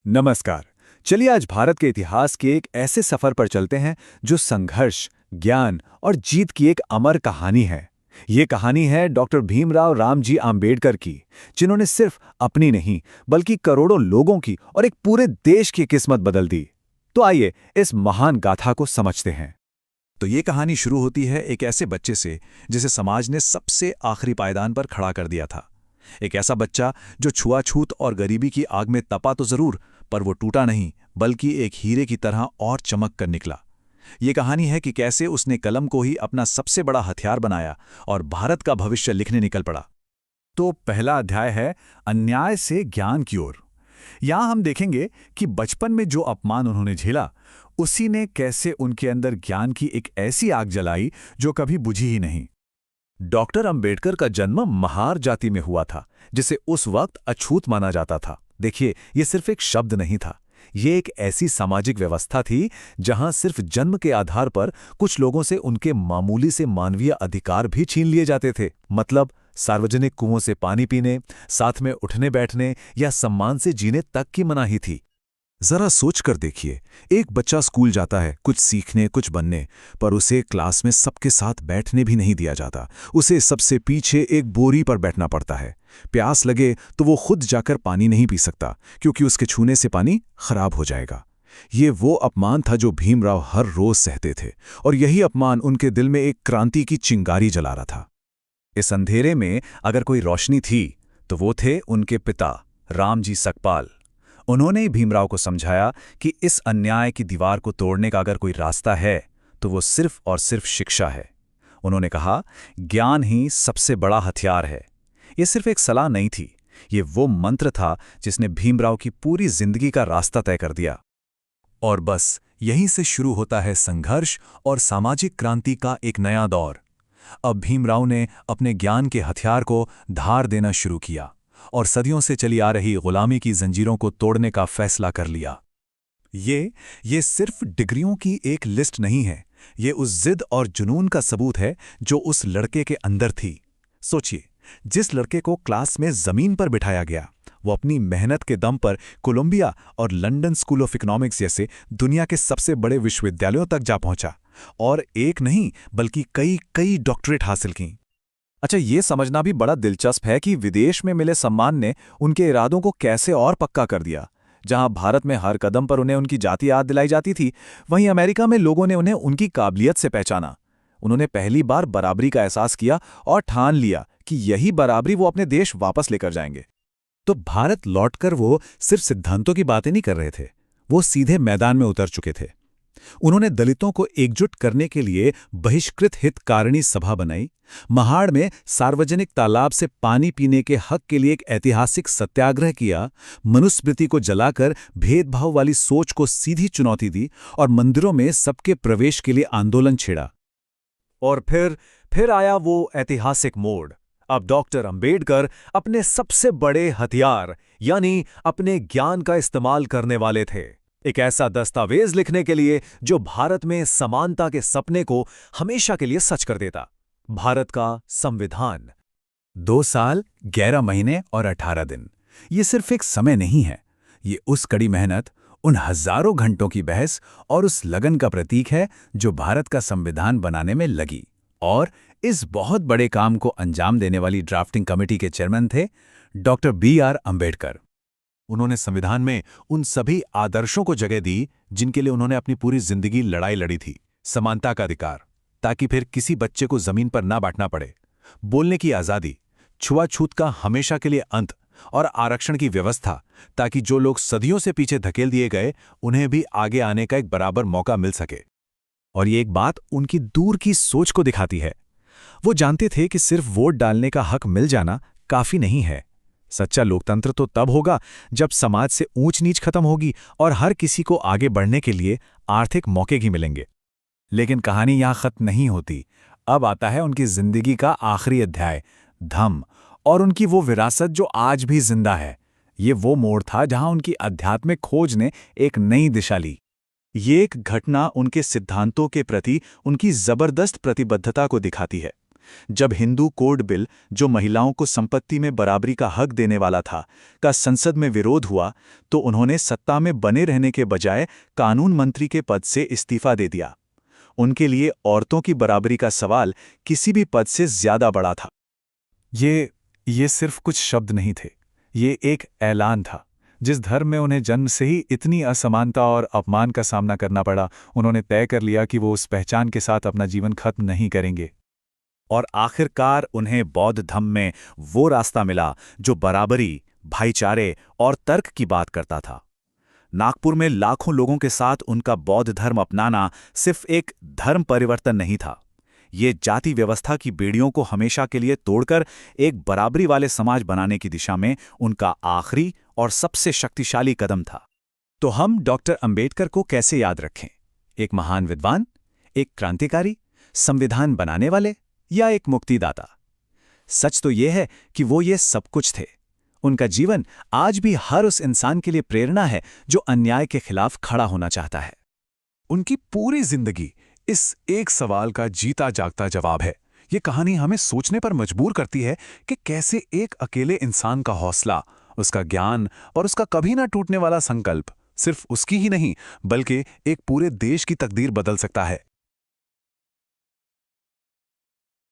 नमस्कार। चलिए आज भारत के इतिहास के एक ऐसे सफर पर चलते हैं जो संघर्ष, ज्ञान और जीत की एक अमर कहानी है। ये कहानी है डॉक्टर भीमराव रामजी आम्बेडकर की, जिन्होंने सिर्फ अपनी नहीं बल्कि करोड़ों लोगों की और एक पूरे देश की किस्मत बदल दी। तो आइए इस महान गाथा को समझते हैं। तो ये कहानी शुरू होती है एक ऐसे बच्चे से जिसे समाज ने सबसे आखिरी पायदान पर खड़ा कर दिया था। एक ऐसा बच्चा जो छुआछूत और गरीबी की आग में तपा तो जरूर, पर वो टूटा नहीं बल्कि एक हीरे की तरह और चमक कर निकला। ये कहानी है कि कैसे उसने कलम को ही अपना सबसे बड़ा हथियार बनाया और भारत का भविष्य लिखने निकल पड़ा। तो पहला अध्याय है अन्याय से ज्ञान की ओर। यहाँ हम देखेंगे कि बचपन में जो अपमान उन्होंने झेला, उसी ने कैसे उनके अंदर ज्ञान की एक ऐसी आग जलाई जो कभी बुझी ही नहीं। डॉक्टर अंबेडकर का जन्म महार जाति में हुआ था, जिसे उस वक्त अछूत माना जाता था। देखिए, ये सिर्फ एक शब्द नहीं था, ये एक ऐसी सामाजिक व्यवस्था थी जहां सिर्फ जन्म के आधार पर कुछ लोगों से उनके मामूली से मानवीय अधिकार भी छीन लिए जाते थे। मतलब सार्वजनिक कुओं से पानी पीने, साथ में उठने बैठने या सम्मान से जीने तक की मनाही थी। जरा सोच कर देखिए, एक बच्चा स्कूल जाता है कुछ सीखने कुछ बनने, पर उसे क्लास में सबके साथ बैठने भी नहीं दिया जाता। उसे सबसे पीछे एक बोरी पर बैठना पड़ता है। प्यास लगे तो वो खुद जाकर पानी नहीं पी सकता, क्योंकि उसके छूने से पानी खराब हो जाएगा। ये वो अपमान था जो भीमराव हर रोज सहते थे, और यही अपमान उनके दिल में एक क्रांति की चिंगारी जला रहा था। इस अंधेरे में अगर कोई रोशनी थी तो वो थे उनके पिता रामजी सकपाल। उन्होंने ही भीमराव को समझाया कि इस अन्याय की दीवार को तोड़ने का अगर कोई रास्ता है तो वो सिर्फ और सिर्फ शिक्षा है। उन्होंने कहा, ज्ञान ही सबसे बड़ा हथियार है। ये सिर्फ एक सलाह नहीं थी, ये वो मंत्र था जिसने भीमराव की पूरी जिंदगी का रास्ता तय कर दिया। और बस यहीं से शुरू होता है संघर्ष और सामाजिक क्रांति का एक नया दौर। अब भीमराव ने अपने ज्ञान के हथियार को धार देना शुरू किया और सदियों से चली आ रही गुलामी की जंजीरों को तोड़ने का फैसला कर लिया। ये सिर्फ डिग्रियों की एक लिस्ट नहीं है, ये उस जिद और जुनून का सबूत है जो उस लड़के के अंदर थी। सोचिए, जिस लड़के को क्लास में जमीन पर बिठाया गया, वो अपनी मेहनत के दम पर कोलंबिया और लंदन स्कूल ऑफ इकोनॉमिक्स जैसे दुनिया के सबसे बड़े विश्वविद्यालयों तक जा पहुंचा और एक नहीं बल्कि कई कई डॉक्टरेट हासिल की। अच्छा, ये समझना भी बड़ा दिलचस्प है कि विदेश में मिले सम्मान ने उनके इरादों को कैसे और पक्का कर दिया। जहां भारत में हर कदम पर उन्हें उनकी जाति याद दिलाई जाती थी, वहीं अमेरिका में लोगों ने उन्हें उनकी काबिलियत से पहचाना। उन्होंने पहली बार बराबरी का एहसास किया और ठान लिया कि यही बराबरी वो अपने देश वापस लेकर जाएंगे। तो भारत लौटकर वो सिर्फ सिद्धांतों की बातें नहीं कर रहे थे, वो सीधे मैदान में उतर चुके थे। उन्होंने दलितों को एकजुट करने के लिए बहिष्कृत हितकारिणी सभा बनाई। महाड़ में सार्वजनिक तालाब से पानी पीने के हक के लिए एक ऐतिहासिक सत्याग्रह किया। मनुस्मृति को जलाकर भेदभाव वाली सोच को सीधी चुनौती दी और मंदिरों में सबके प्रवेश के लिए आंदोलन छेड़ा। और फिर आया वो ऐतिहासिक मोड़। अब डॉक्टर अंबेडकर अपने सबसे बड़े हथियार यानी अपने ज्ञान का इस्तेमाल करने वाले थे, एक ऐसा दस्तावेज लिखने के लिए जो भारत में समानता के सपने को हमेशा के लिए सच कर देता। भारत का संविधान। 2 साल 11 महीने और 18 दिन, ये सिर्फ एक समय नहीं है, ये उस कड़ी मेहनत, उन हजारों घंटों की बहस और उस लगन का प्रतीक है जो भारत का संविधान बनाने में लगी। और इस बहुत बड़े काम को अंजाम देने वाली ड्राफ्टिंग कमेटी के चेयरमैन थे डॉक्टर BR अम्बेडकर। उन्होंने संविधान में उन सभी आदर्शों को जगह दी जिनके लिए उन्होंने अपनी पूरी जिंदगी लड़ाई लड़ी थी। समानता का अधिकार, ताकि फिर किसी बच्चे को जमीन पर ना बैठना पड़े, बोलने की आज़ादी, छुआछूत का हमेशा के लिए अंत और आरक्षण की व्यवस्था, ताकि जो लोग सदियों से पीछे धकेल दिए गए उन्हें भी आगे आने का एक बराबर मौका मिल सके। और ये एक बात उनकी दूर की सोच को दिखाती है। वो जानते थे कि सिर्फ वोट डालने का हक मिल जाना काफी नहीं है। सच्चा लोकतंत्र तो तब होगा जब समाज से ऊंच नीच खत्म होगी और हर किसी को आगे बढ़ने के लिए आर्थिक मौके भी मिलेंगे। लेकिन कहानी यहां खत्म नहीं होती। अब आता है उनकी जिंदगी का आखिरी अध्याय, धम्म, और उनकी वो विरासत जो आज भी जिंदा है। ये वो मोड़ था जहां उनकी आध्यात्मिक खोज ने एक नई दिशा ली। ये एक घटना उनके सिद्धांतों के प्रति उनकी जबरदस्त प्रतिबद्धता को दिखाती है। जब हिंदू कोड बिल, जो महिलाओं को संपत्ति में बराबरी का हक देने वाला था, का संसद में विरोध हुआ, तो उन्होंने सत्ता में बने रहने के बजाय कानून मंत्री के पद से इस्तीफा दे दिया। उनके लिए औरतों की बराबरी का सवाल किसी भी पद से ज्यादा बड़ा था। ये सिर्फ कुछ शब्द नहीं थे, ये एक ऐलान था। जिस धर्म में उन्हें जन्म से ही इतनी असमानता और अपमान का सामना करना पड़ा, उन्होंने तय कर लिया कि वो उस पहचान के साथ अपना जीवन खत्म नहीं करेंगे। और आखिरकार उन्हें बौद्ध धम्म में वो रास्ता मिला जो बराबरी, भाईचारे और तर्क की बात करता था। नागपुर में लाखों लोगों के साथ उनका बौद्ध धर्म अपनाना सिर्फ एक धर्म परिवर्तन नहीं था, ये जाति व्यवस्था की बेड़ियों को हमेशा के लिए तोड़कर एक बराबरी वाले समाज बनाने की दिशा में उनका आखिरी और सबसे शक्तिशाली कदम था। तो हम डॉक्टर अंबेडकर को कैसे याद रखें? एक महान विद्वान, एक क्रांतिकारी, संविधान बनाने वाले, या एक मुक्तिदाता? सच तो यह है कि वो ये सब कुछ थे। उनका जीवन आज भी हर उस इंसान के लिए प्रेरणा है जो अन्याय के खिलाफ खड़ा होना चाहता है। उनकी पूरी जिंदगी इस एक सवाल का जीता जागता जवाब है। ये कहानी हमें सोचने पर मजबूर करती है कि कैसे एक अकेले इंसान का हौसला, उसका ज्ञान और उसका कभी ना टूटने वाला संकल्प सिर्फ उसकी ही नहीं बल्कि एक पूरे देश की तकदीर बदल सकता है।